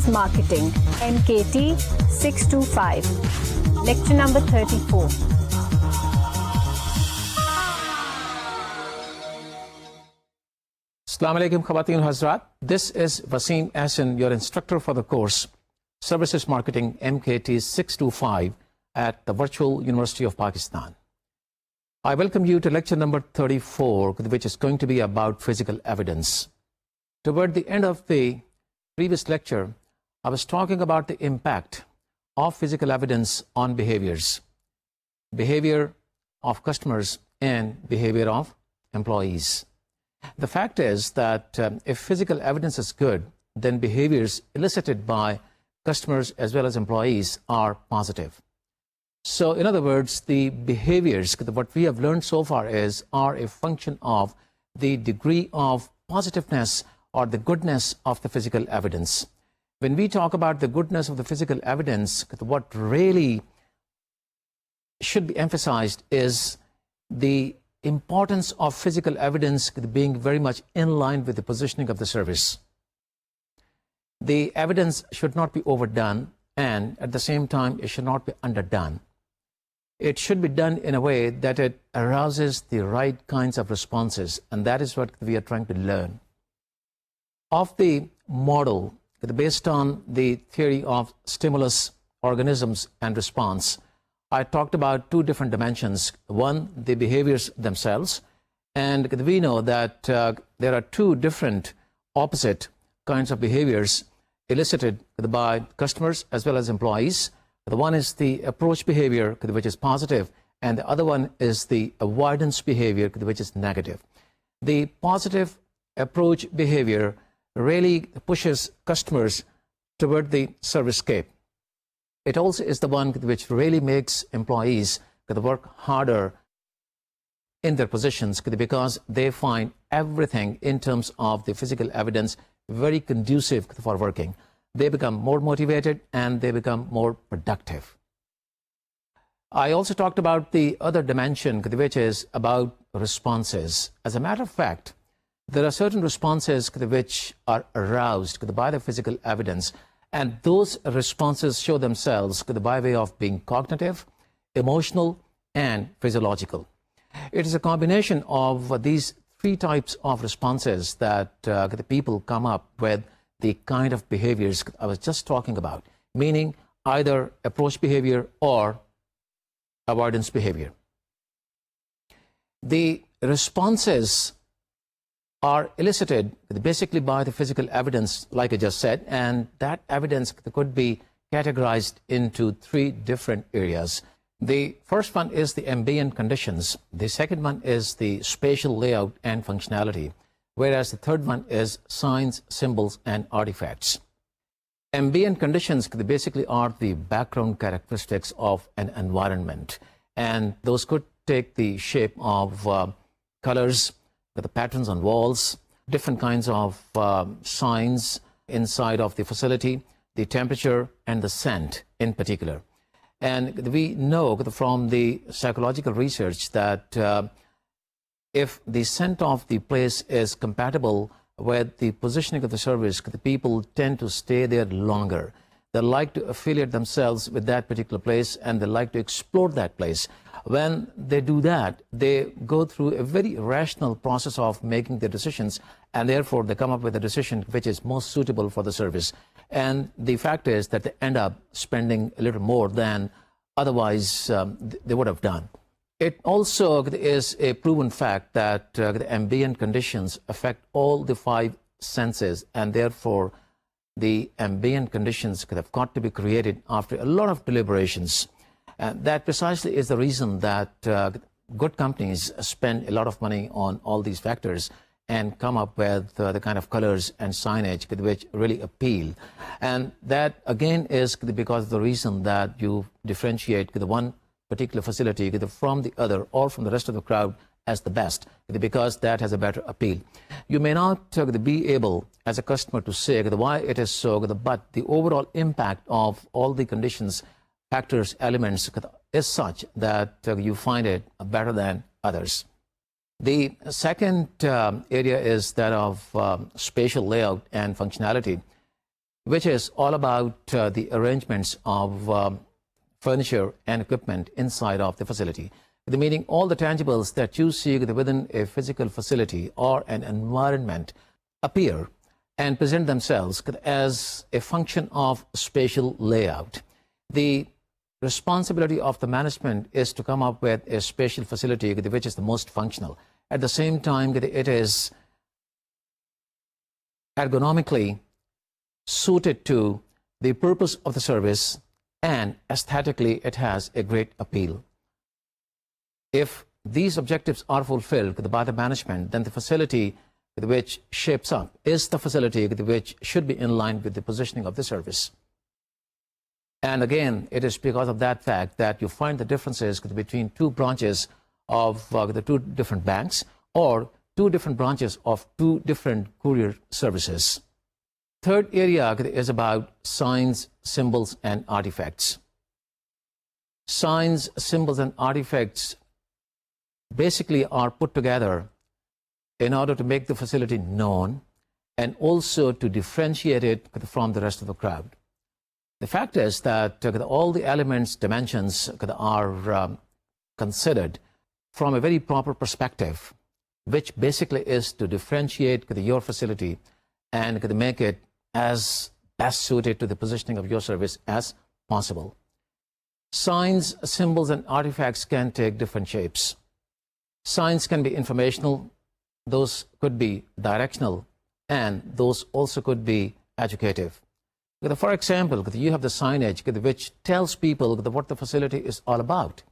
Services Marketing, MKT 625. Lecture number 34. Assalamu alaikum Khawateen Hazrat. This is Wasim Ahsan, your instructor for the course Services Marketing MKT 625 at the Virtual University of Pakistan. I welcome you to lecture number 34, which is going to be about physical evidence. Toward the end of the previous lecture, I was talking about the impact of physical evidence on behaviors of customers and behavior of employees. The fact is that if physical evidence is good, then behaviors elicited by customers as well as employees are positive. So in other words, the behaviors, what we have learned so far are a function of the degree of positiveness or the goodness of the physical evidence. When we talk about the goodness of the physical evidence, what really should be emphasized is the importance of physical evidence being very much in line with the positioning of the service. The evidence should not be overdone, and at the same time, it should not be underdone. It should be done in a way that it arouses the right kinds of responses, and that is what we are trying to learn. Of the model, based on the theory of stimulus, organisms, and response, I talked about two different dimensions. One, the behaviors themselves, and we know that there are two different opposite kinds of behaviors elicited by customers as well as employees. The one is the approach behavior, which is positive, and the other one is the avoidance behavior, which is negative. The positive approach behavior really pushes customers toward the service-scape. It also is the one which really makes employees work harder in their positions because they find everything in terms of the physical evidence very conducive for working. They become more motivated and they become more productive. I also talked about the other dimension, which is about responses. As a matter of fact, there are certain responses which are aroused by the physical evidence, and those responses show themselves by way of being cognitive, emotional, and physiological. It is a combination of these three types of responses that the people come up with the kind of behaviors I was just talking about, meaning either approach behavior or avoidance behavior. The responses are elicited basically by the physical evidence, like I just said, and that evidence could be categorized into three different areas. The first one is the ambient conditions. The second one is the spatial layout and functionality, whereas the third one is signs, symbols, and artifacts. Ambient conditions basically are the background characteristics of an environment, and those could take the shape of colors, the patterns on walls, different kinds of signs inside of the facility, the temperature, and the scent in particular. And we know from the psychological research that if the scent of the place is compatible with the positioning of the service, the people tend to stay there longer. They like to affiliate themselves with that particular place, and they like to explore that place. When they do that, they go through a very rational process of making their decisions, and therefore they come up with a decision which is most suitable for the service. And the fact is that they end up spending a little more than otherwise they would have done. It also is a proven fact that the ambient conditions affect all the five senses, and therefore the ambient conditions have got to be created after a lot of deliberations. And that precisely is the reason that good companies spend a lot of money on all these factors and come up with the kind of colors and signage which really appeal. And that again is because of the reason that you differentiate the one particular facility from the other or from the rest of the crowd as the best, because that has a better appeal. You may not be able as a customer to say why it is so, but the overall impact of all the conditions, factors, elements is such that you find it better than others. The second area is that of spatial layout and functionality. which is all about the arrangements of furniture and equipment inside of the facility. Meaning all the tangibles that you see within a physical facility or an environment appear and present themselves as a function of spatial layout. The responsibility of the management is to come up with a spatial facility which is the most functional. At the same time, it is ergonomically suited to the purpose of the service, and aesthetically it has a great appeal. If these objectives are fulfilled by the management, then the facility which shapes up is the facility which should be in line with the positioning of the service. And again, it is because of that fact that you find the differences between two branches of the two different banks, or two different branches of two different courier services. Third area is about signs, symbols, and artifacts. Signs, symbols, and artifacts basically are put together in order to make the facility known and also to differentiate it from the rest of the crowd. The fact is that all the elements, dimensions are considered from a very proper perspective, which basically is to differentiate your facility and make it as best suited to the positioning of your service as possible. Signs, symbols, and artifacts can take different shapes. Signs can be informational, those could be directional, and those also could be educative. For example, you have the signage which tells people what the facility is all about.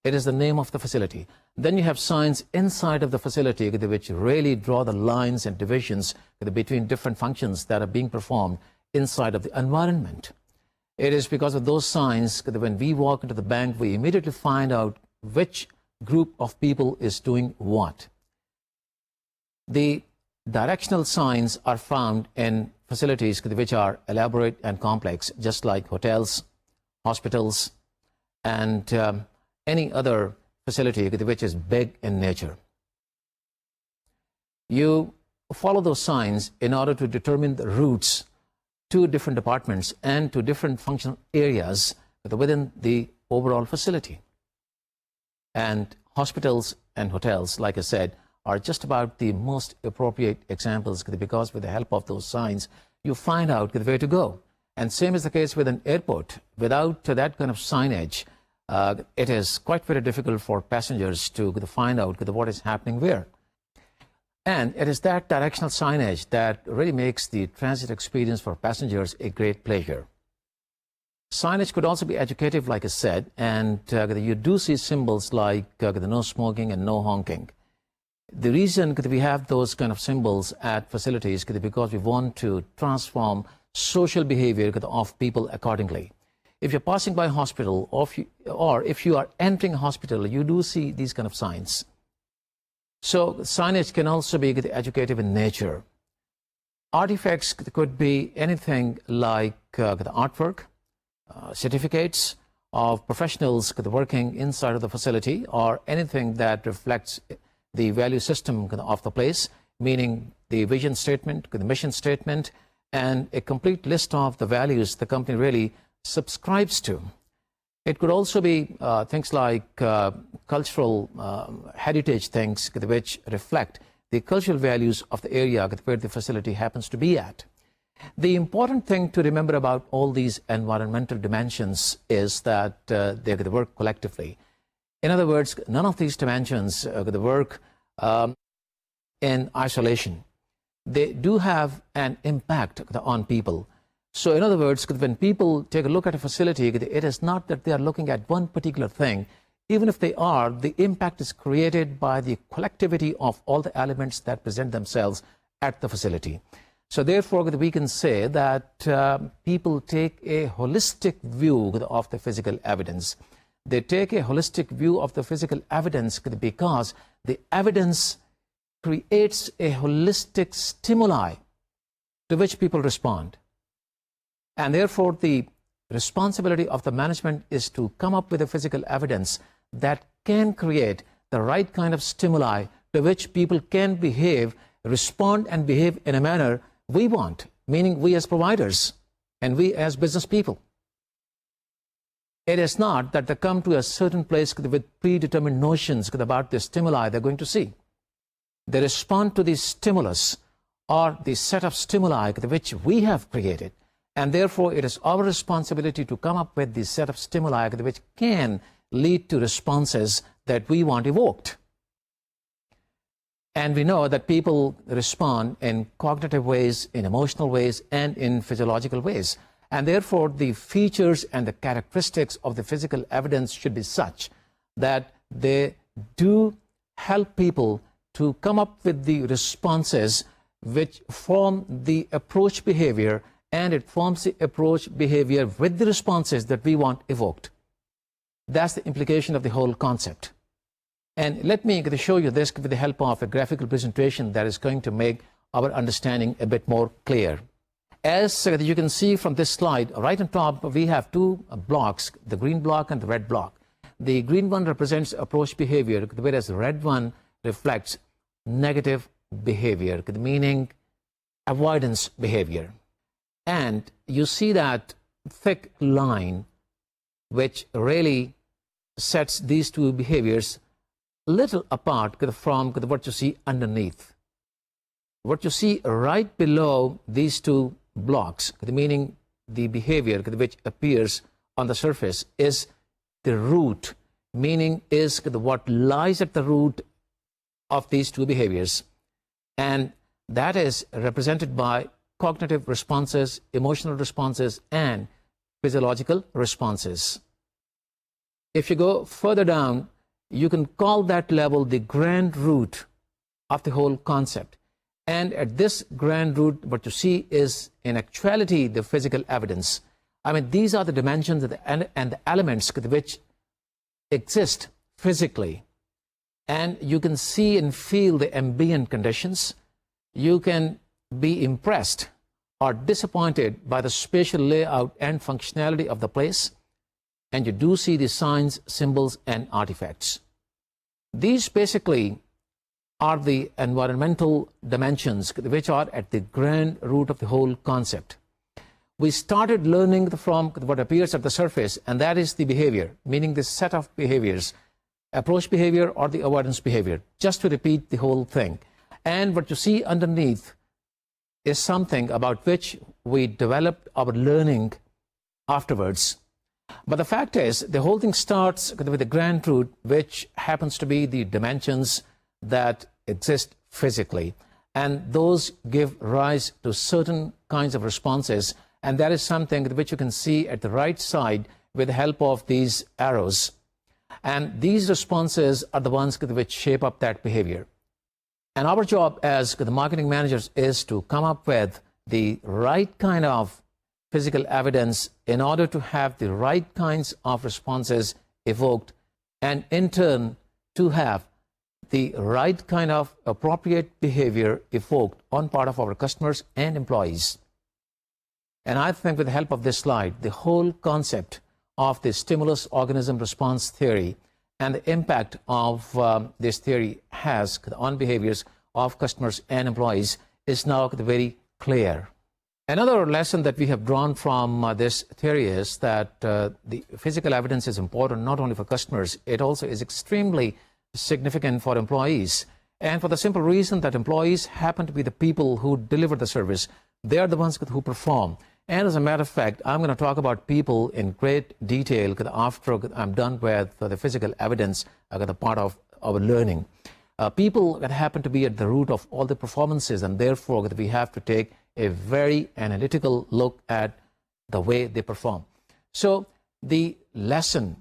It is the name of the facility. Then you have signs inside of the facility which really draw the lines and divisions between different functions that are being performed inside of the environment. It is because of those signs that when we walk into the bank, we immediately find out which group of people is doing what. The directional signs are found in facilities which are elaborate and complex, just like hotels, hospitals, and any other facility which is big in nature. You follow those signs in order to determine the routes to different departments and to different functional areas within the overall facility. And hospitals and hotels, like I said, are just about the most appropriate examples because with the help of those signs, you find out where to go. And same is the case with an airport. Without that kind of signage, it is quite very difficult for passengers to find out what is happening where. And it is that directional signage that really makes the transit experience for passengers a great pleasure. Signage could also be educative, like I said, and you do see symbols like the no smoking and no honking. The reason we have those kind of symbols at facilities is because we want to transform social behavior of people accordingly. If you're passing by a hospital or if you are entering a hospital, you do see these kind of signs. So signage can also be educative in nature. Artifacts could be anything like the artwork, certificates of professionals working inside of the facility, or anything that reflects the value system of the place, meaning the vision statement, the mission statement, and a complete list of the values the company really subscribes to. It could also be things like cultural heritage things which reflect the cultural values of the area where the facility happens to be at. The important thing to remember about all these environmental dimensions is that they work collectively. In other words, none of these dimensions work in isolation. They do have an impact on people. So in other words, when people take a look at a facility, it is not that they are looking at one particular thing. Even if they are, the impact is created by the collectivity of all the elements that present themselves at the facility. So therefore, we can say that people take a holistic view of the physical evidence. They take a holistic view of the physical evidence because the evidence creates a holistic stimuli to which people respond. And therefore, the responsibility of the management is to come up with a physical evidence that can create the right kind of stimuli to which people can behave, respond and behave in a manner we want, meaning we as providers. and we as business people. It is not that they come to a certain place with predetermined notions about the stimuli they're going to see. They respond to the stimulus or the set of stimuli which we have created, and therefore it is our responsibility to come up with the set of stimuli which can lead to responses that we want evoked. And we know that people respond in cognitive ways, in emotional ways, and in physiological ways. And therefore, the features and the characteristics of the physical evidence should be such that they do help people to come up with the responses which form the approach behavior, and it forms the approach behavior with the responses that we want evoked. That's the implication of the whole concept. And let me show you this with the help of a graphical presentation that is going to make our understanding a bit more clear. As you can see from this slide, right on top, we have two blocks, the green block and the red block. The green one represents approach behavior, whereas the red one reflects negative behavior, meaning avoidance behavior. And you see that thick line which really sets these two behaviors a little apart from what you see underneath. What you see right below these two blocks, meaning the behavior which appears on the surface, is the root, meaning is what lies at the root of these two behaviors. And that is represented by cognitive responses, emotional responses, and physiological responses. If you go further down, you can call that level the grand root of the whole concept. And at this grand root, what you see is, in actuality, the physical evidence. I mean, these are the dimensions and the elements which exist physically. And you can see and feel the ambient conditions. You can be impressed or disappointed by the spatial layout and functionality of the place. And you do see the signs, symbols, and artifacts. These basically are the environmental dimensions which are at the grand root of the whole concept. We started learning from what appears at the surface, and that is the behavior, meaning the set of behaviors, approach behavior or the avoidance behavior, just to repeat the whole thing. And what you see underneath is something about which we developed our learning afterwards. But the fact is, the whole thing starts with the grand root, which happens to be the dimensions that exist physically. And those give rise to certain kinds of responses. And that is something which you can see at the right side with the help of these arrows. And these responses are the ones which shape up that behavior. And our job as the marketing managers is to come up with the right kind of physical evidence in order to have the right kinds of responses evoked, and in turn to have the right kind of appropriate behavior evoked on part of our customers and employees. And I think with the help of this slide, the whole concept of the stimulus organism response theory and the impact of this theory has on behaviors of customers and employees is now very clear. Another lesson that we have drawn from this theory is that the physical evidence is important not only for customers, it also is extremely significant for employees. And for the simple reason that employees happen to be the people who deliver the service. They are the ones who perform. And as a matter of fact, I'm going to talk about people in great detail after I'm done with the physical evidence, the part of our learning. People that happen to be at the root of all the performances, and therefore we have to take a very analytical look at the way they perform. So the lesson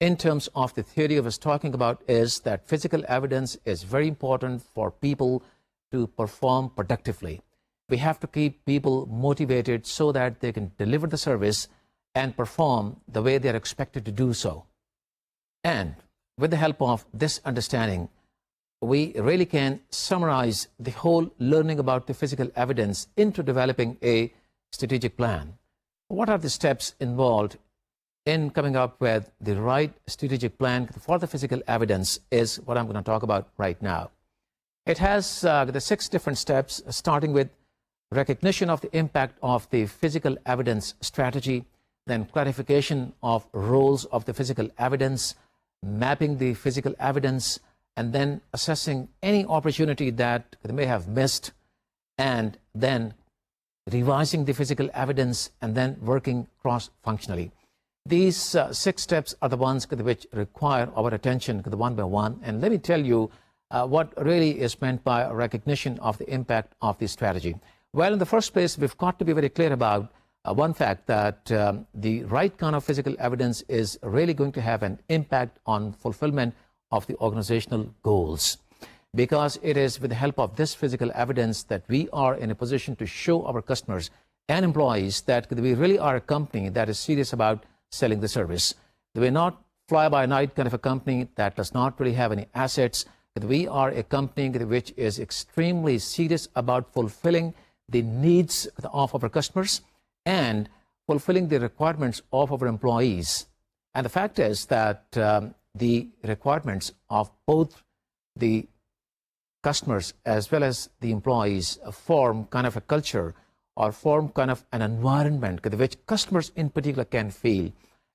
in terms of the theory I was talking about is that physical evidence is very important for people to perform productively. We have to keep people motivated so that they can deliver the service and perform the way they are expected to do so. And with the help of this understanding, we really can summarize the whole learning about the physical evidence into developing a strategic plan. What are the steps involved in coming up with the right strategic plan for the physical evidence is what I'm going to talk about right now. It has the 6 different steps, starting with recognition of the impact of the physical evidence strategy, then clarification of roles of the physical evidence, mapping the physical evidence, and then assessing any opportunity that they may have missed, and then revising the physical evidence, and then working cross-functionally. These 6 steps are the ones which require our attention one by one. And let me tell you what really is meant by recognition of the impact of the strategy. Well, in the first place, we've got to be very clear about one fact, that the right kind of physical evidence is really going to have an impact on fulfillment of the organizational goals, because it is with the help of this physical evidence that we are in a position to show our customers and employees that we really are a company that is serious about selling the service. We're not fly-by-night kind of a company that does not really have any assets. We are a company which is extremely serious about fulfilling the needs of our customers and fulfilling the requirements of our employees. And the fact is that the requirements of both the customers as well as the employees form kind of a culture, or form kind of an environment which customers in particular can feel.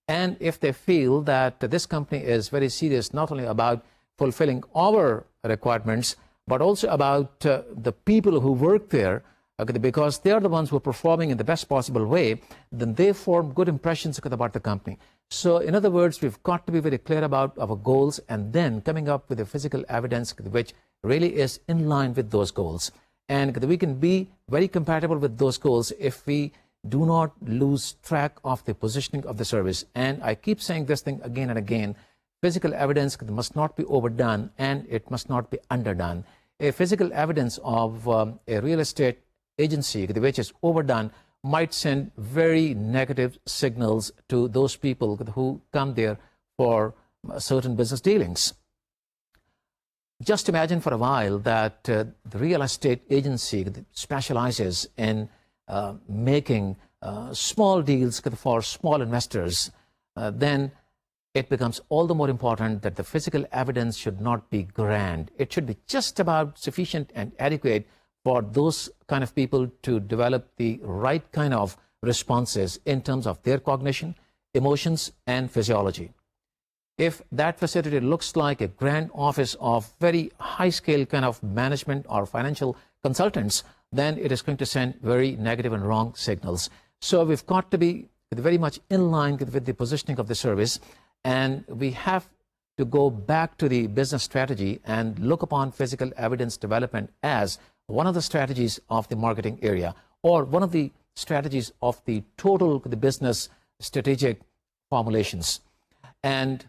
And if they feel that this company is very serious not only about fulfilling our requirements, but also about the people who work there, because they are the ones who are performing in the best possible way, then they form good impressions about the company. So in other words, we've got to be very clear about our goals, and then coming up with the physical evidence which really is in line with those goals. And we can be very compatible with those goals if we do not lose track of the positioning of the service. And I keep saying this thing again and again: physical evidence must not be overdone, and it must not be underdone. A physical evidence of a real estate agency which is overdone might send very negative signals to those people who come there for certain business dealings. Just imagine for a while that the real estate agency specializes in making small deals for small investors. Then it becomes all the more important that the physical evidence should not be grand. It should be just about sufficient and adequate for those kind of people to develop the right kind of responses in terms of their cognition, emotions, and physiology. If that facility looks like a grand office of very high-scale kind of management or financial consultants, then it is going to send very negative and wrong signals. So we've got to be very much in line with the positioning of the service, and we have to go back to the business strategy and look upon physical evidence development as one of the strategies of the marketing area, or one of the strategies of the total business strategic formulations. And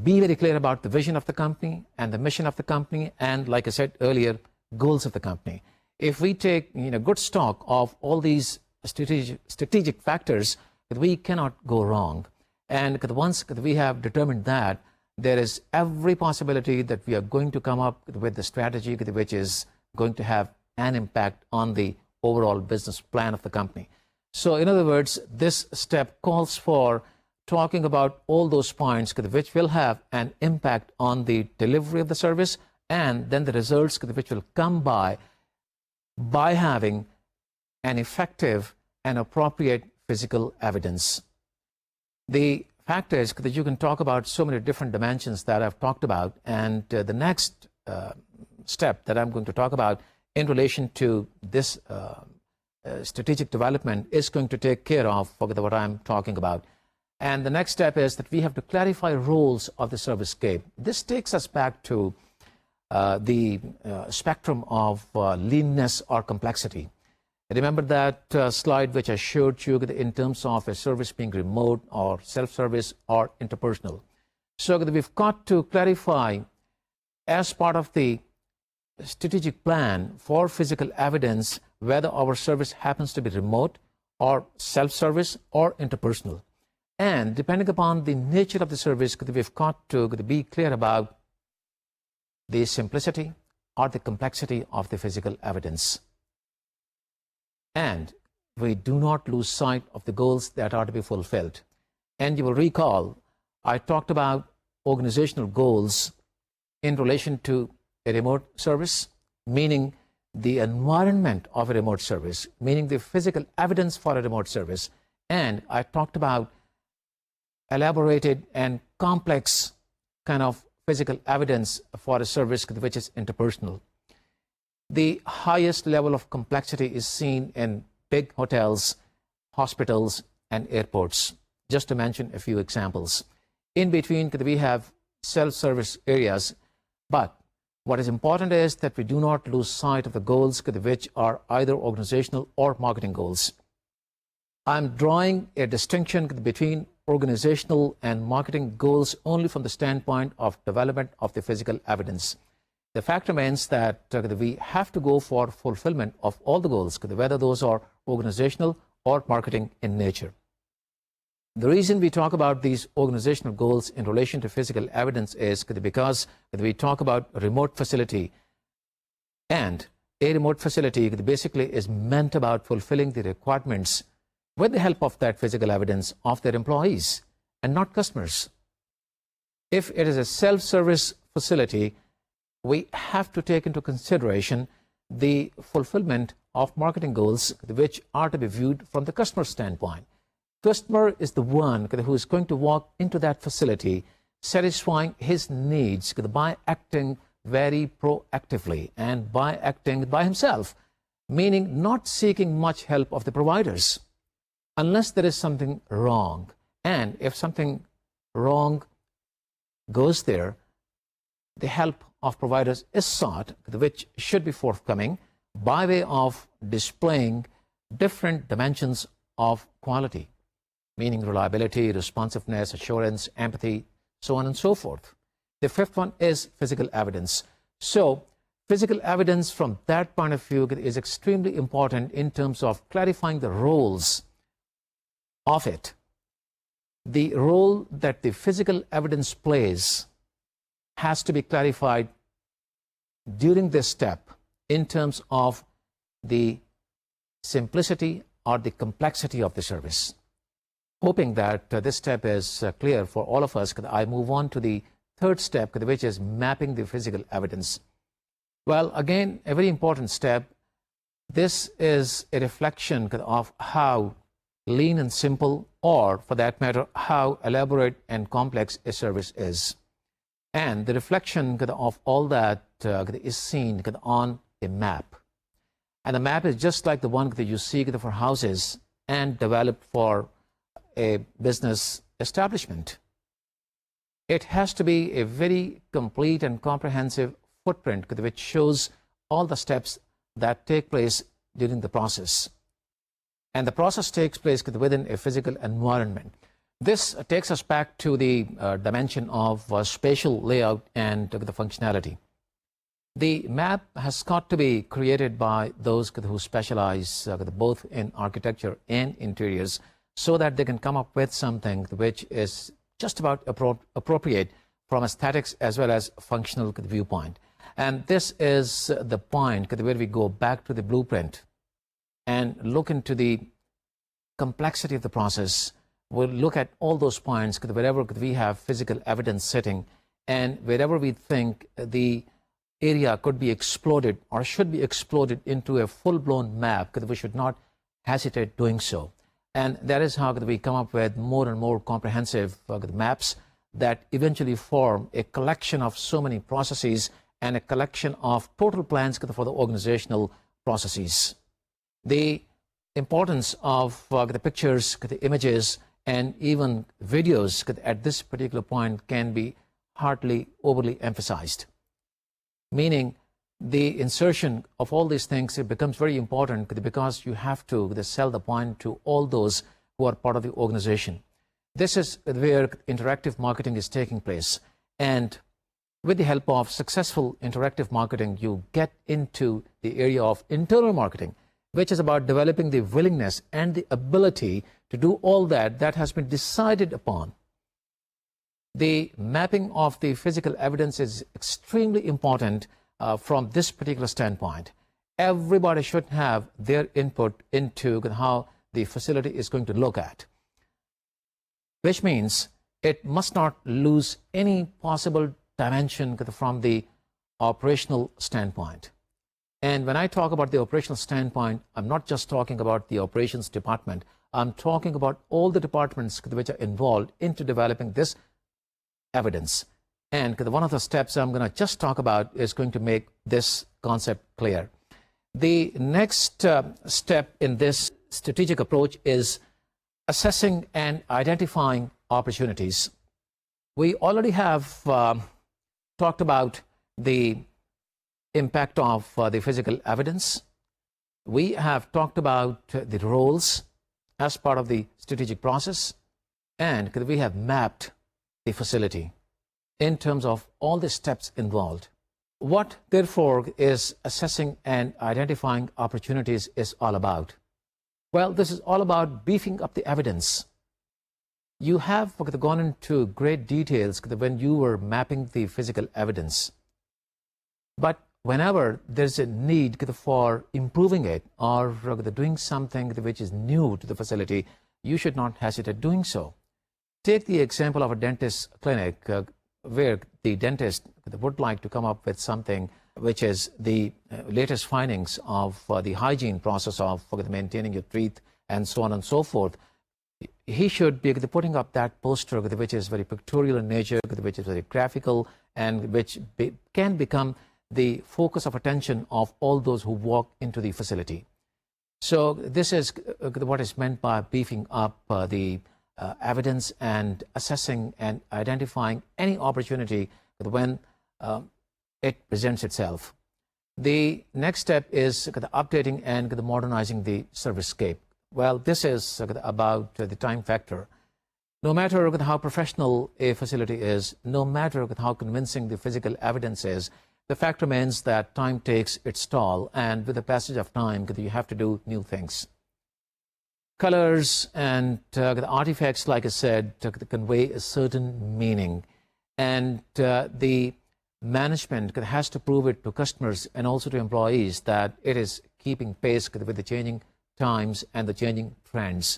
be very clear about the vision of the company and the mission of the company, and like I said earlier, goals of the company. If we take good stock of all these strategic factors, we cannot go wrong. And once we have determined that, there is every possibility that we are going to come up with the strategy which is going to have an impact on the overall business plan of the company. So in other words, this step calls for talking about all those points which will have an impact on the delivery of the service, and then the results which will come by having an effective and appropriate physical evidence. The fact is that you can talk about so many different dimensions that I've talked about, and the next step that I'm going to talk about in relation to this strategic development is going to take care of what I'm talking about. And the next step is that we have to clarify roles of the servicescape. This takes us back to the spectrum of leanness or complexity. Remember that slide which I showed you in terms of a service being remote or self-service or interpersonal. So we've got to clarify, as part of the strategic plan for physical evidence, whether our service happens to be remote or self-service or interpersonal. And depending upon the nature of the service, we've got to be clear about the simplicity or the complexity of the physical evidence. And we do not lose sight of the goals that are to be fulfilled. And you will recall, I talked about organizational goals in relation to a remote service, meaning the environment of a remote service, meaning the physical evidence for a remote service. And I talked about elaborated and complex kind of physical evidence for a service which is interpersonal. The highest level of complexity is seen in big hotels, hospitals, and airports, just to mention a few examples. In between, we have self-service areas, but what is important is that we do not lose sight of the goals which are either organizational or marketing goals. I'm drawing a distinction between organizational and marketing goals only from the standpoint of development of the physical evidence. The fact remains that we have to go for fulfillment of all the goals, whether those are organizational or marketing in nature. The reason we talk about these organizational goals in relation to physical evidence is because we talk about a remote facility, and a remote facility basically is meant about fulfilling the requirements with the help of that physical evidence of their employees and not customers. If it is a self-service facility, we have to take into consideration the fulfillment of marketing goals which are to be viewed from the customer standpoint. Customer is the one who is going to walk into that facility satisfying his needs by acting very proactively and by acting by himself, meaning not seeking much help of the providers unless there is something wrong. And if something wrong goes there, the help of providers is sought, which should be forthcoming by way of displaying different dimensions of quality, meaning reliability, responsiveness, assurance, empathy, so on and so forth. The fifth one is physical evidence. So physical evidence from that point of view is extremely important in terms of clarifying the roles of it. The role that the physical evidence plays has to be clarified during this step in terms of the simplicity or the complexity of the service. Hoping that this step is clear for all of us, I move on to the third step, which is mapping the physical evidence. Well, again, a very important step. This is a reflection of how lean and simple, or for that matter, how elaborate and complex a service is. And the reflection of all that is seen on a map. And the map is just like the one that you see for houses and developed for a business establishment. It has to be a very complete and comprehensive footprint which shows all the steps that take place during the process. And the process takes place within a physical environment. This takes us back to the dimension of spatial layout and the functionality. The map has got to be created by those who specialize both in architecture and interiors, so that they can come up with something which is just about appropriate from aesthetics as well as functional viewpoint. And this is the point where we go back to the blueprint and look into the complexity of the process. We'll look at all those points wherever we have physical evidence sitting, and wherever we think the area could be exploded or should be exploded into a full-blown map, because we should not hesitate doing so. And that is how we come up with more and more comprehensive maps that eventually form a collection of so many processes and a collection of total plans for the organizational processes. The importance of the pictures, the images, and even videos at this particular point can be hardly overly emphasized. Meaning the insertion of all these things, it becomes very important because you have to sell the point to all those who are part of the organization. This is where interactive marketing is taking place. And with the help of successful interactive marketing, you get into the area of internal marketing, which is about developing the willingness and the ability to do all that has been decided upon. The mapping of the physical evidence is extremely important from this particular standpoint. Everybody should have their input into how the facility is going to look at, which means it must not lose any possible dimension from the operational standpoint. And when I talk about the operational standpoint, I'm not just talking about the operations department. I'm talking about all the departments which are involved into developing this evidence. And one of the steps I'm going to just talk about is going to make this concept clear. The next step in this strategic approach is assessing and identifying opportunities. We already have talked about the impact of the physical evidence. We have talked about the roles as part of the strategic process, and we have mapped the facility in terms of all the steps involved. What, therefore, is assessing and identifying opportunities is all about? Well, this is all about beefing up the evidence. You have gone into great details when you were mapping the physical evidence. But whenever there's a need for improving it or doing something which is new to the facility, you should not hesitate doing so. Take the example of a dentist clinic where the dentist would like to come up with something which is the latest findings of the hygiene process of maintaining your teeth and so on and so forth. He should be putting up that poster which is very pictorial in nature, which is very graphical, and which can become the focus of attention of all those who walk into the facility. So this is what is meant by beefing up the evidence and assessing and identifying any opportunity when it presents itself. The next step is updating and modernizing the service scape. Well, this is about the time factor. No matter how professional a facility is, no matter how convincing the physical evidence is, the fact remains that time takes its toll, and with the passage of time, you have to do new things. Colors and the artifacts, like I said, convey a certain meaning, and the management has to prove it to customers and also to employees that it is keeping pace with the changing times and the changing trends.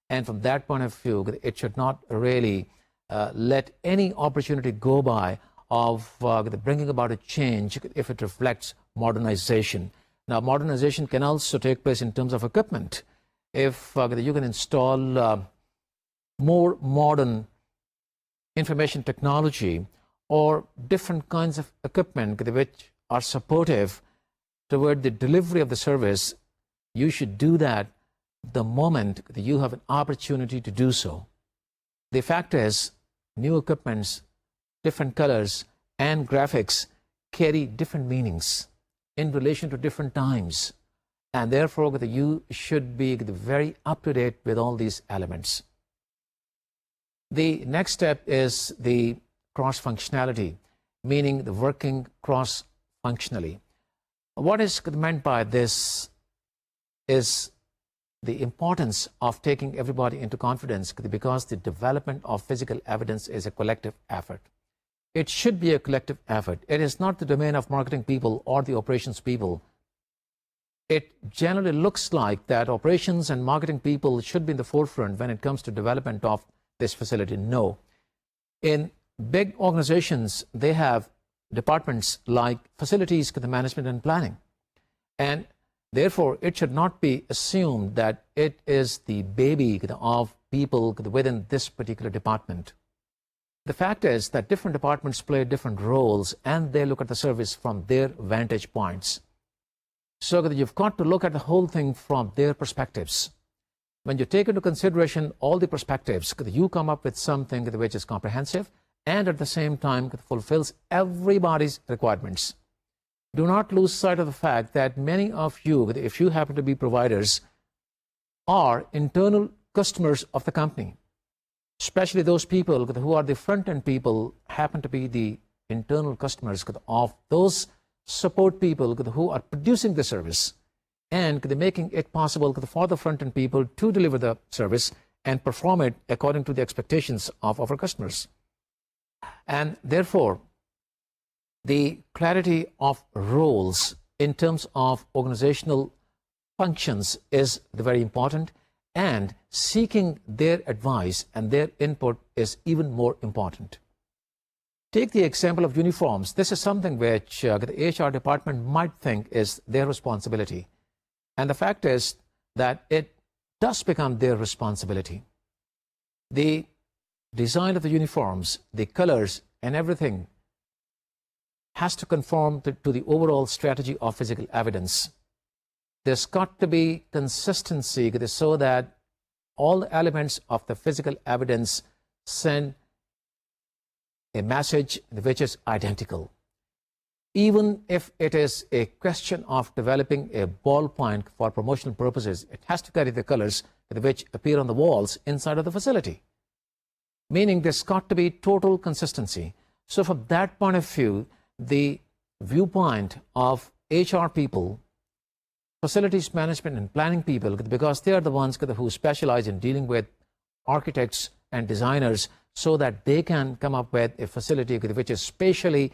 And from that point of view, it should not really let any opportunity go by of bringing about a change if it reflects modernization. Now, modernization can also take place in terms of equipment. If you can install more modern information technology or different kinds of equipment which are supportive toward the delivery of the service, you should do that the moment that you have an opportunity to do so. The fact is, new equipments, different colors, and graphics carry different meanings in relation to different times. And therefore, you should be very up-to-date with all these elements. The next step is the cross-functionality, meaning the working cross-functionally. What is meant by this is the importance of taking everybody into confidence, because the development of physical evidence is a collective effort. It should be a collective effort. It is not the domain of marketing people or the operations people. It generally looks like that operations and marketing people should be in the forefront when it comes to development of this facility. No. In big organizations, they have departments like facilities, management, and planning. And therefore, it should not be assumed that it is the baby of people within this particular department. The fact is that different departments play different roles, and they look at the service from their vantage points. So that you've got to look at the whole thing from their perspectives. When you take into consideration all the perspectives, you come up with something which is comprehensive and at the same time fulfills everybody's requirements. Do not lose sight of the fact that many of you, if you happen to be providers, are internal customers of the company. Especially those people who are the front-end people happen to be the internal customers of those support people who are producing the service, and making it possible for the front-end people to deliver the service and perform it according to the expectations of our customers. And therefore, the clarity of roles in terms of organizational functions is very important, and seeking their advice and their input is even more important. Take the example of uniforms. This is something which the HR department might think is their responsibility. And the fact is that it does become their responsibility. The design of the uniforms, the colors, and everything has to conform to the overall strategy of physical evidence. There's got to be consistency so that all the elements of the physical evidence send a message which is identical. Even if it is a question of developing a ballpoint for promotional purposes, it has to carry the colors which appear on the walls inside of the facility. Meaning there's got to be total consistency. So from that point of view, the viewpoint of HR people, facilities management and planning people, because they are the ones who specialize in dealing with architects and designers so that they can come up with a facility which is spatially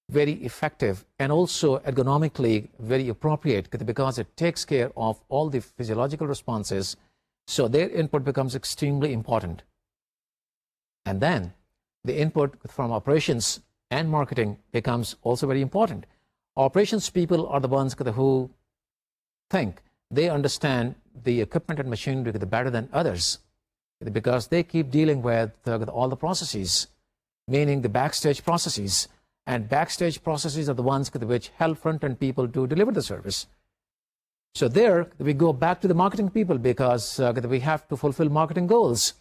very effective and also ergonomically very appropriate, because it takes care of all the physiological responses. So their input becomes extremely important. And then the input from operations and marketing becomes also very important. Operations people are the ones who think they understand the equipment and machinery better than others, because they keep dealing with all the processes, meaning the backstage processes. And backstage processes are the ones which help front-end people to deliver the service. So there we go back to the marketing people, because we have to fulfill marketing goals.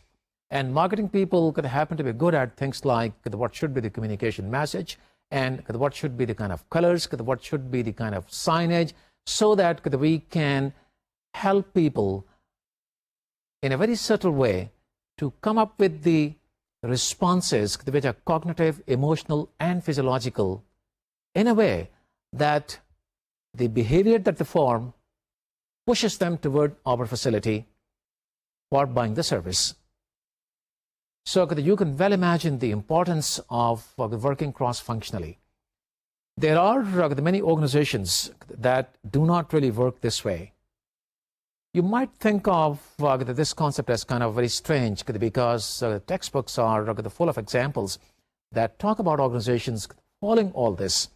And marketing people happen to be good at things like what should be the communication message, and what should be the kind of colors, what should be the kind of signage, so that we can help people in a very subtle way to come up with the responses which are cognitive, emotional, and physiological, in a way that the behavior that they form pushes them toward our facility for buying the service. So you can well imagine the importance of working cross-functionally. There are many organizations that do not really work this way. You might think of this concept as kind of very strange, because textbooks are full of examples that talk about organizations following all this.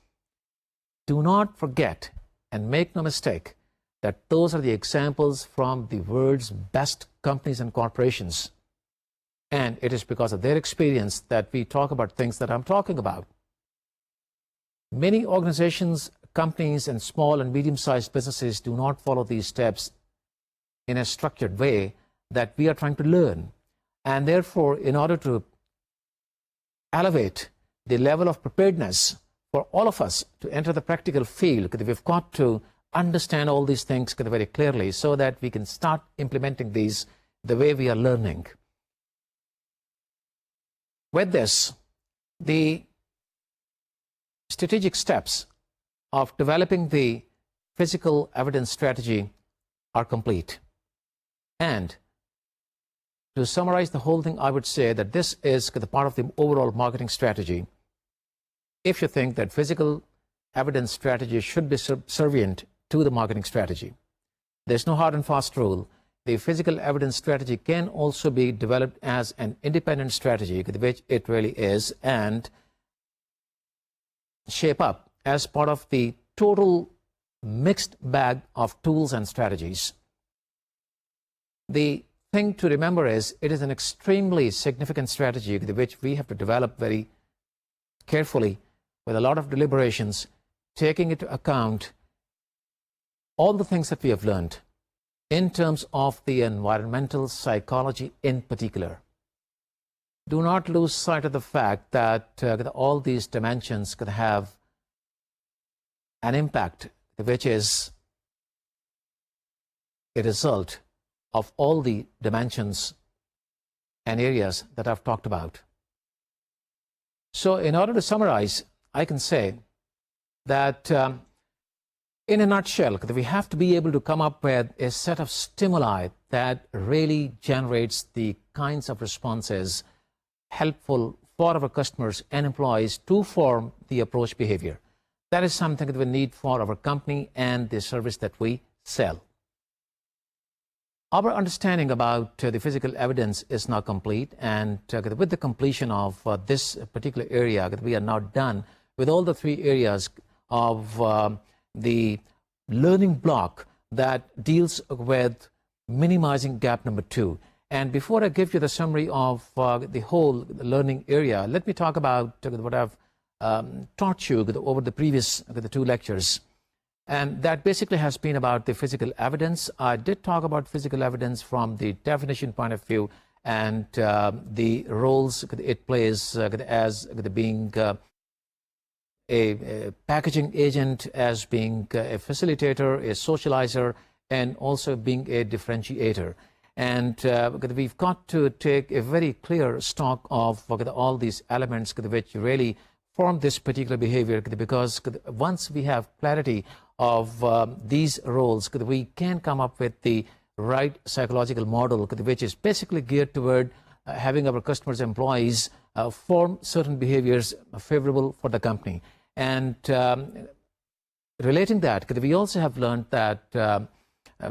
Do not forget and make no mistake that those are the examples from the world's best companies and corporations. And it is because of their experience that we talk about things that I'm talking about. Many organizations, companies, and small and medium-sized businesses do not follow these steps in a structured way that we are trying to learn. And therefore, in order to elevate the level of preparedness for all of us to enter the practical field, we've got to understand all these things very clearly so that we can start implementing these the way we are learning. With this, the strategic steps of developing the physical evidence strategy are complete. And to summarize the whole thing, I would say that this is the part of the overall marketing strategy. If you think that physical evidence strategy should be subservient to the marketing strategy, there's no hard and fast rule. The physical evidence strategy can also be developed as an independent strategy, which it really is, and shape up as part of the total mixed bag of tools and strategies. The thing to remember is it is an extremely significant strategy which we have to develop very carefully with a lot of deliberations, taking into account all the things that we have learned in terms of the environmental psychology in particular. Do not lose sight of the fact that all these dimensions could have an impact which is a result of all the dimensions and areas that I've talked about. So in order to summarize, I can say that in a nutshell, we have to be able to come up with a set of stimuli that really generates the kinds of responses helpful for our customers and employees to form the approach behavior. That is something that we need for our company and the service that we sell. Our understanding about the physical evidence is now complete, and with the completion of this particular area, we are now done with all the three areas of the learning block that deals with minimizing gap number 2. And before I give you the summary of the whole learning area, let me talk about what I've taught you over the previous the 2 lectures. And that basically has been about the physical evidence. I did talk about physical evidence from the definition point of view and the roles it plays as being a packaging agent, as being a facilitator, a socializer, and also being a differentiator. And we've got to take a very clear stock of all these elements which really form this particular behavior, because once we have clarity of these roles, we can come up with the right psychological model, which is basically geared toward having our customers, employees form certain behaviors favorable for the company. And relating that, we also have learned that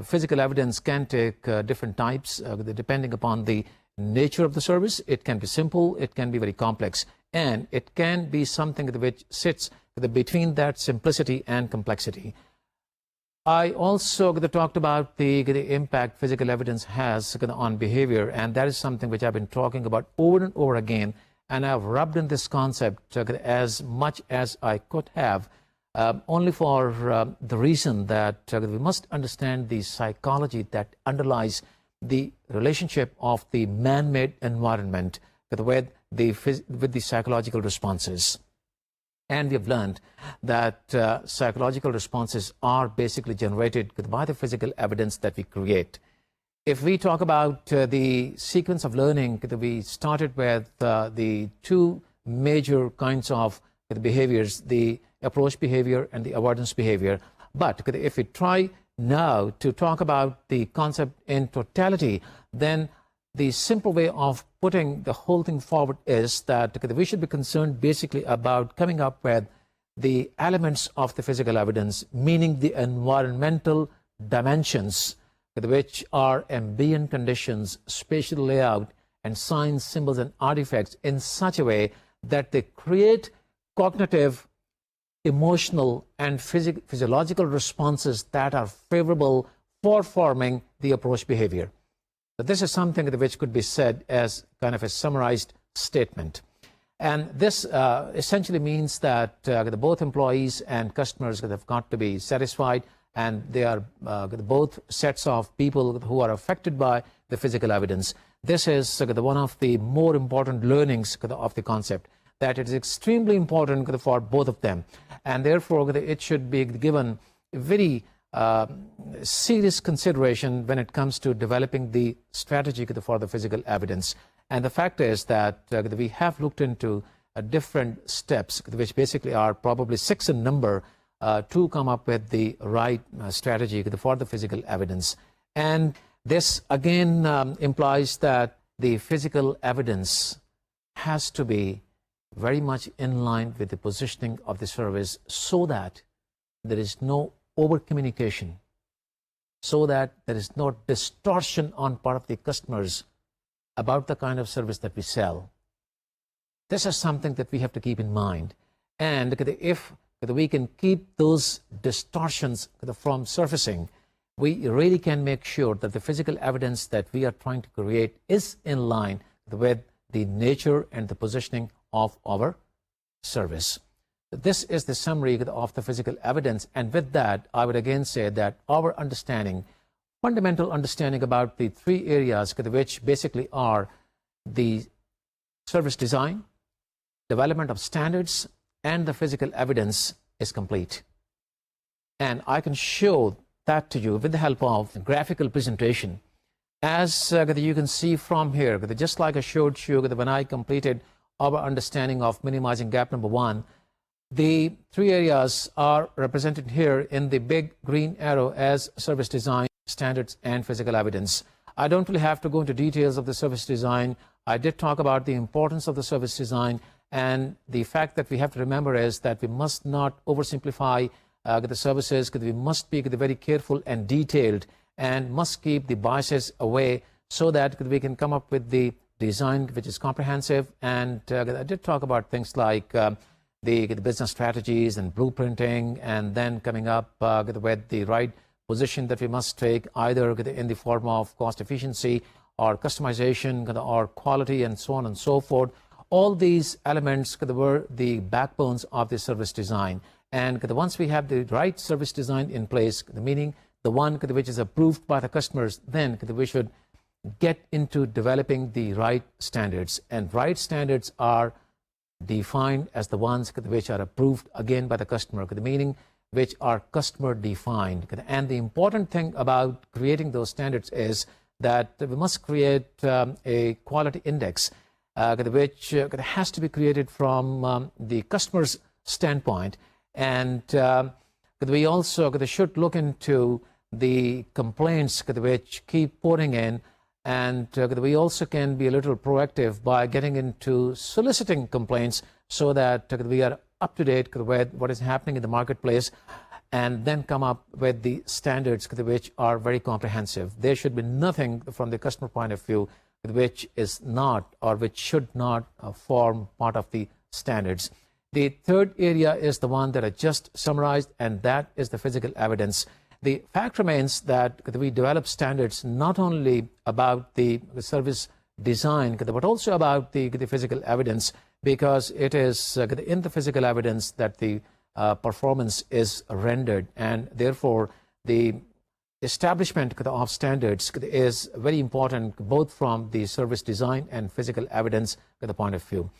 physical evidence can take different types depending upon the nature of the service. It can be simple, it can be very complex, and it can be something which sits between that simplicity and complexity. I also talked about the impact physical evidence has on behavior, and that is something which I've been talking about over and over again, and I've rubbed in this concept as much as I could have, only for the reason that we must understand the psychology that underlies the relationship of the man-made environment with the psychological responses. And we have learned that psychological responses are basically generated by the physical evidence that we create. If we talk about the sequence of learning, we started with the 2 major kinds of behaviors, the approach behavior and the avoidance behavior. But if we try now to talk about the concept in totality, then the simple way of putting the whole thing forward is that we should be concerned basically about coming up with the elements of the physical evidence, meaning the environmental dimensions, which are ambient conditions, spatial layout, and signs, symbols, and artifacts in such a way that they create cognitive, emotional, and physiological responses that are favorable for forming the approach behavior. So this is something which could be said as kind of a summarized statement. And this essentially means that both employees and customers have got to be satisfied, and they are both sets of people who are affected by the physical evidence. This is one of the more important learnings of the concept, that it is extremely important for both of them, and therefore it should be given very serious consideration when it comes to developing the strategy for the physical evidence. And the fact is that we have looked into different steps, which basically are probably 6 in number, to come up with the right strategy for the physical evidence. And this again implies that the physical evidence has to be very much in line with the positioning of the service, so that there is no over communication, so that there is no distortion on part of the customers about the kind of service that we sell. This is something that we have to keep in mind. And if we can keep those distortions from surfacing, we really can make sure that the physical evidence that we are trying to create is in line with the nature and the positioning of our service. This is the summary of the physical evidence, and with that, I would again say that our understanding, fundamental understanding about the 3 areas, which basically are the service design, development of standards, and the physical evidence, is complete. And I can show that to you with the help of a graphical presentation. As you can see from here, just like I showed you when I completed our understanding of minimizing gap number 1, the 3 areas are represented here in the big green arrow as service design, standards, and physical evidence. I don't really have to go into details of the service design. I did talk about the importance of the service design, and the fact that we have to remember is that we must not oversimplify the services, we must be very careful and detailed, and must keep the biases away so that we can come up with the design which is comprehensive. And I did talk about things like the business strategies and blueprinting, and then coming up with the right position that we must take, either in the form of cost efficiency or customization or quality and so on and so forth. All these elements were the backbones of the service design. And once we have the right service design in place, meaning the one which is approved by the customers, then we should get into developing the right standards. And right standards are defined as the ones which are approved again by the customer, meaning which are customer defined. And the important thing about creating those standards is that we must create a quality index which has to be created from the customer's standpoint. And we also should look into the complaints which keep pouring in, and we also can be a little proactive by getting into soliciting complaints so that we are up to date with what is happening in the marketplace, and then come up with the standards which are very comprehensive. There should be nothing from the customer point of view which is not or which should not form part of the standards. The third area is the one that I just summarized, and that is the physical evidence. The fact remains that we develop standards not only about the service design, but also about the physical evidence, because it is in the physical evidence that the performance is rendered, and therefore the establishment of standards is very important both from the service design and physical evidence point of view.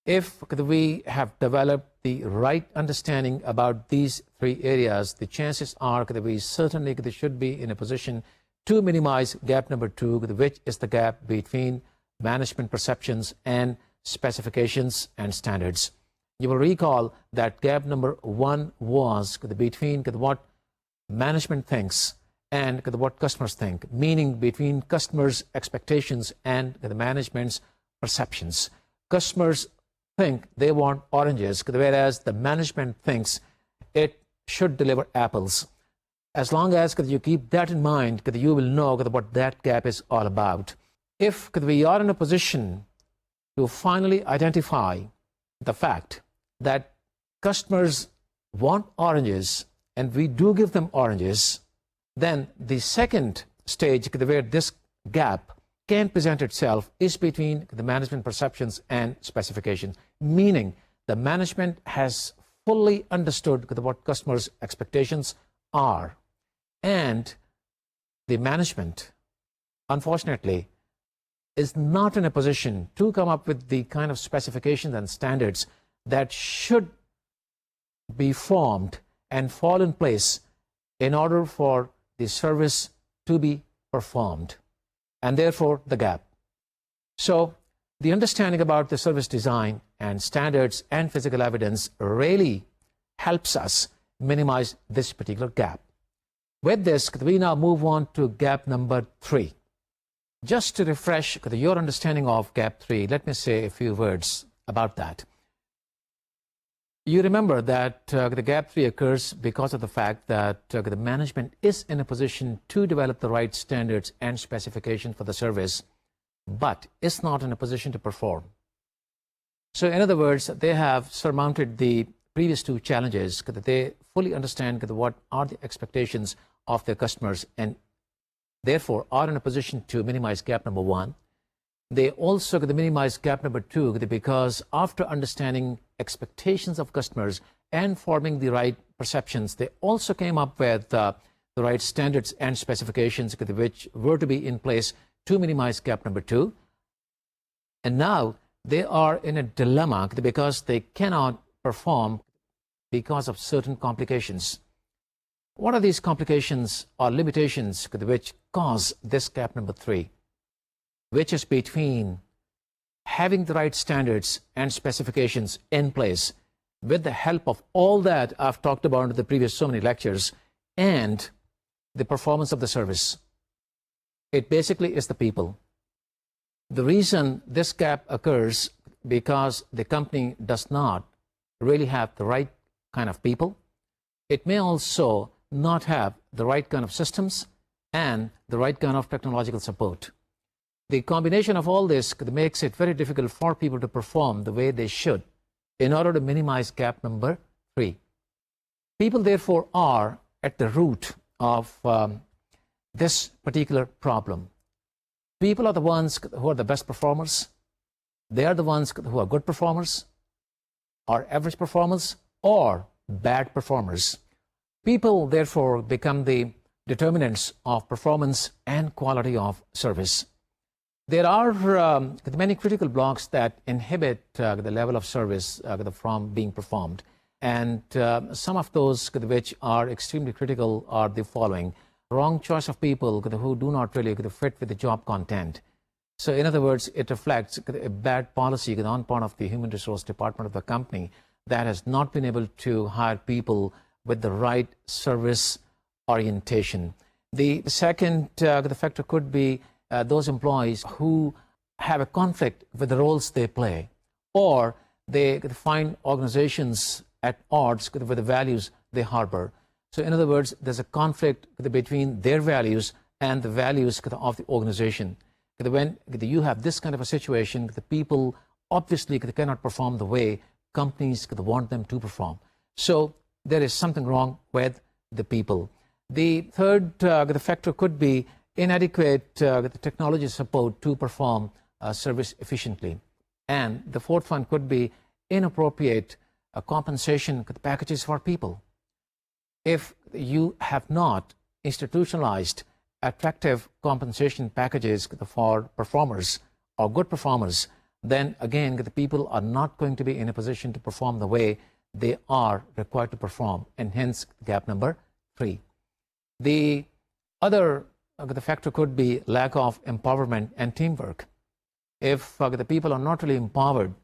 If we have developed the right understanding about these three areas, the chances are that we certainly should be in a position to minimize gap number 2, which is the gap between management perceptions and specifications and standards. You will recall that gap number 1 was between what management thinks and what customers think, meaning between customers' expectations and the management's perceptions. Customers think they want oranges, whereas the management thinks it should deliver apples. As long as you keep that in mind, you will know what that gap is all about. If we are in a position to finally identify the fact that customers want oranges and we do give them oranges, then the second stage where this gap can present itself is between the management perceptions and specifications, meaning the management has fully understood what customers' expectations are, and the management, unfortunately, is not in a position to come up with the kind of specifications and standards that should be formed and fall in place in order for the service to be performed, and therefore the gap. So the understanding about the service design and standards and physical evidence really helps us minimize this particular gap. With this, we now move on to gap number 3. Just to refresh your understanding of gap 3, let me say a few words about that. You remember that the gap 3 occurs because of the fact that the management is in a position to develop the right standards and specifications for the service, but is not in a position to perform. So in other words, they have surmounted the previous 2 challenges, that they fully understand what are the expectations of their customers and therefore are in a position to minimize gap number 1. They also minimize gap number 2 because after understanding expectations of customers and forming the right perceptions, they also came up with the right standards and specifications which were to be in place to minimize gap number 2. And now they are in a dilemma because they cannot perform because of certain complications. What are these complications or limitations which cause this gap number 3? Which is between having the right standards and specifications in place with the help of all that I've talked about in the previous so many lectures, and the performance of the service. It basically is the people. The reason this gap occurs because the company does not really have the right kind of people. It may also not have the right kind of systems, and the right kind of technological support. The combination of all this makes it very difficult for people to perform the way they should in order to minimize gap number 3. People, therefore, are at the root of this particular problem. People are the ones who are the best performers. They are the ones who are good performers, or average performers, or bad performers. People, therefore, become the determinants of performance and quality of service. There are many critical blocks that inhibit the level of service from being performed. And some of those which are extremely critical are the following. Wrong choice of people who do not really fit with the job content. So in other words, it reflects a bad policy on part of the human resource department of the company that has not been able to hire people with the right service orientation. The second the factor could be those employees who have a conflict with the roles they play, or they find organizations at odds with the values they harbor. So in other words, there's a conflict between their values and the values of the organization. When you have this kind of a situation, the people obviously cannot perform the way companies want them to perform. So there is something wrong with the people. The third the factor could be inadequate technology support to perform service efficiently. And the fourth one could be inappropriate compensation packages for people. If you have not institutionalized attractive compensation packages for performers or good performers, then again the people are not going to be in a position to perform the way they are required to perform, and hence gap number 3. The other the factor could be lack of empowerment and teamwork. If the people are not really empowered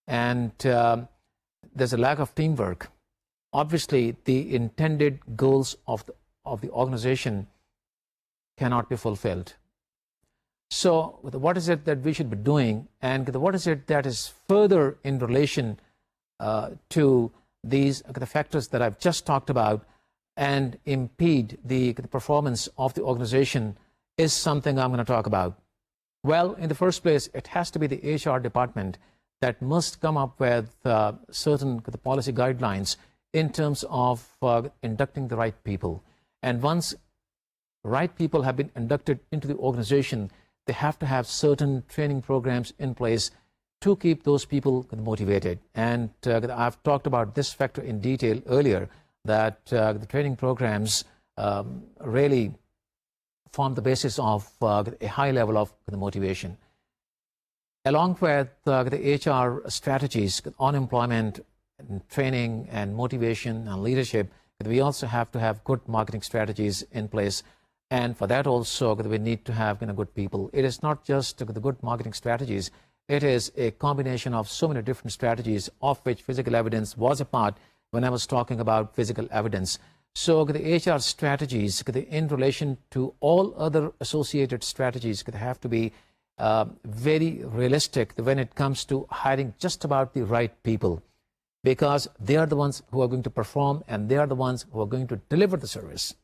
and there's a lack of teamwork, obviously the intended goals of the organization cannot be fulfilled. So what is it that we should be doing, and what is it that is further in relation to these the factors that I've just talked about and impede the performance of the organization is something I'm going to talk about. Well, in the first place, it has to be the HR department that must come up with certain policy guidelines in terms of inducting the right people. And once right people have been inducted into the organization, they have to have certain training programs in place to keep those people motivated. And I've talked about this factor in detail earlier, that the training programs really form the basis of a high level of motivation. Along with the HR strategies on employment, and training and motivation and leadership, we also have to have good marketing strategies in place. And for that also, we need to have good people. It is not just the good marketing strategies. It is a combination of so many different strategies, of which physical evidence was a part when I was talking about physical evidence. So the HR strategies in relation to all other associated strategies have to be very realistic when it comes to hiring just about the right people, because they are the ones who are going to perform, and they are the ones who are going to deliver the service.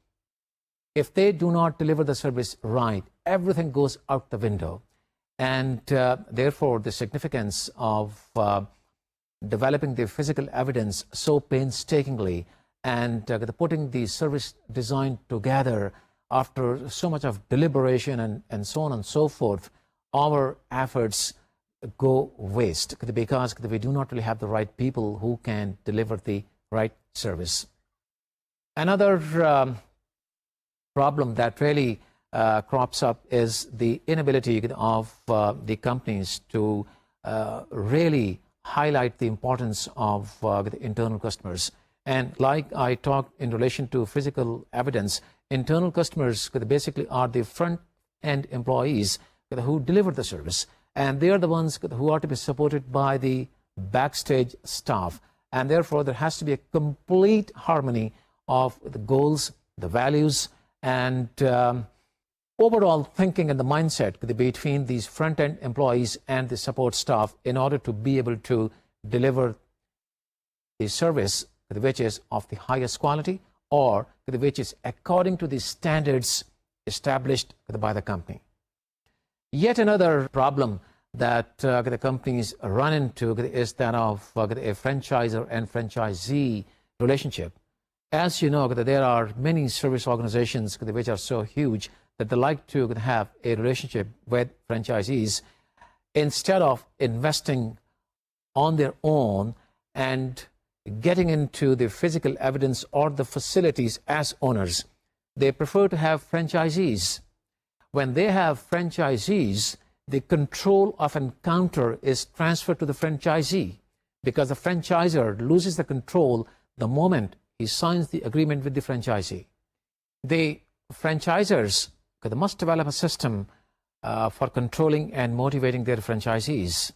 If they do not deliver the service right, everything goes out the window. And therefore, the significance of developing the physical evidence so painstakingly and putting the service design together after so much of deliberation and so on and so forth, our efforts go waste because we do not really have the right people who can deliver the right service. Another problem that really crops up is the inability of the companies to really highlight the importance of the internal customers. And like I talked in relation to physical evidence, internal customers basically are the front-end employees who deliver the service. And they are the ones who are to be supported by the backstage staff. And therefore, there has to be a complete harmony of the goals, the values, and overall thinking and the mindset between these front-end employees and the support staff in order to be able to deliver the service which is of the highest quality, or which is according to the standards established by the company. Yet another problem that the companies run into is that of a franchisor and franchisee relationship. As you know, there are many service organizations which are so huge that they like to have a relationship with franchisees. Instead of investing on their own and getting into the physical evidence or the facilities as owners, they prefer to have franchisees. When they have franchisees, the control of an counter is transferred to the franchisee, because the franchisor loses the control the moment he signs the agreement with the franchisee. The franchisors must develop a system for controlling and motivating their franchisees.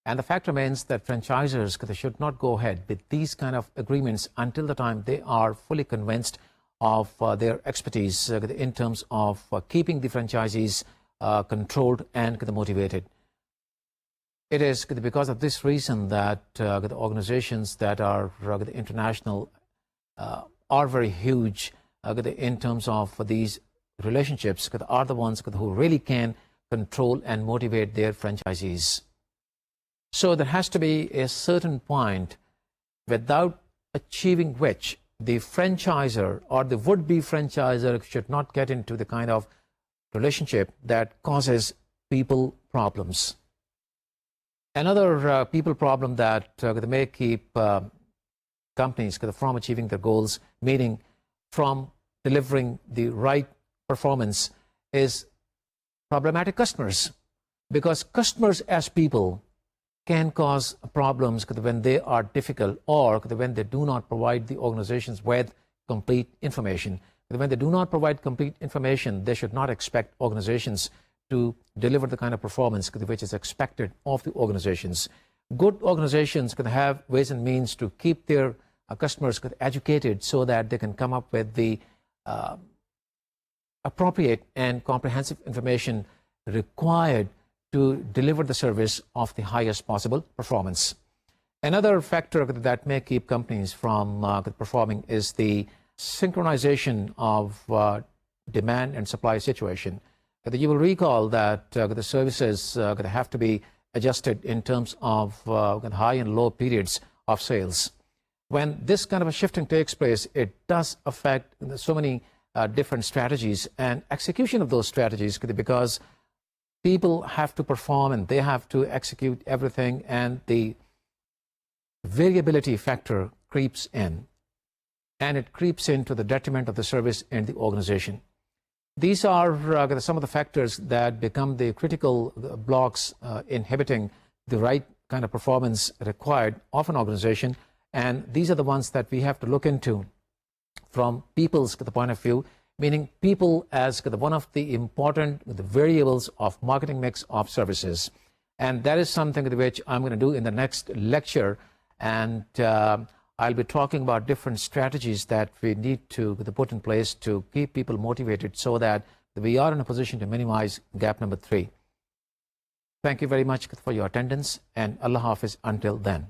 And the fact remains that franchisors should not go ahead with these kind of agreements until the time they are fully convinced of their expertise in terms of keeping the franchisees controlled and motivated. It is because of this reason that the organizations that are international are very huge in terms of these relationships, are the ones who really can control and motivate their franchisees. So there has to be a certain point without achieving which the franchisor or the would-be franchisor should not get into the kind of relationship that causes people problems. Another people problem that may keep companies from achieving their goals, meaning from delivering the right performance, is problematic customers. Because customers as people can cause problems when they are difficult, or when they do not provide the organizations with complete information. When they do not provide complete information, they should not expect organizations to deliver the kind of performance which is expected of the organizations. Good organizations can have ways and means to keep their customers educated so that they can come up with the appropriate and comprehensive information required to deliver the service of the highest possible performance. Another factor that may keep companies from performing is the synchronization of demand and supply situation. You will recall that the services have to be adjusted in terms of high and low periods of sales. When this kind of a shifting takes place, it does affect so many different strategies and execution of those strategies, because people have to perform and they have to execute everything, and the variability factor creeps in, and it creeps into the detriment of the service and the organization. These are some of the factors that become the critical blocks inhibiting the right kind of performance required of an organization, and these are the ones that we have to look into from people's point of view, meaning people as one of the important variables of marketing mix of services. And that is something which I'm going to do in the next lecture, and I'll be talking about different strategies that we need to put in place to keep people motivated so that we are in a position to minimize gap number 3. Thank you very much for your attendance, and Allah Hafiz until then.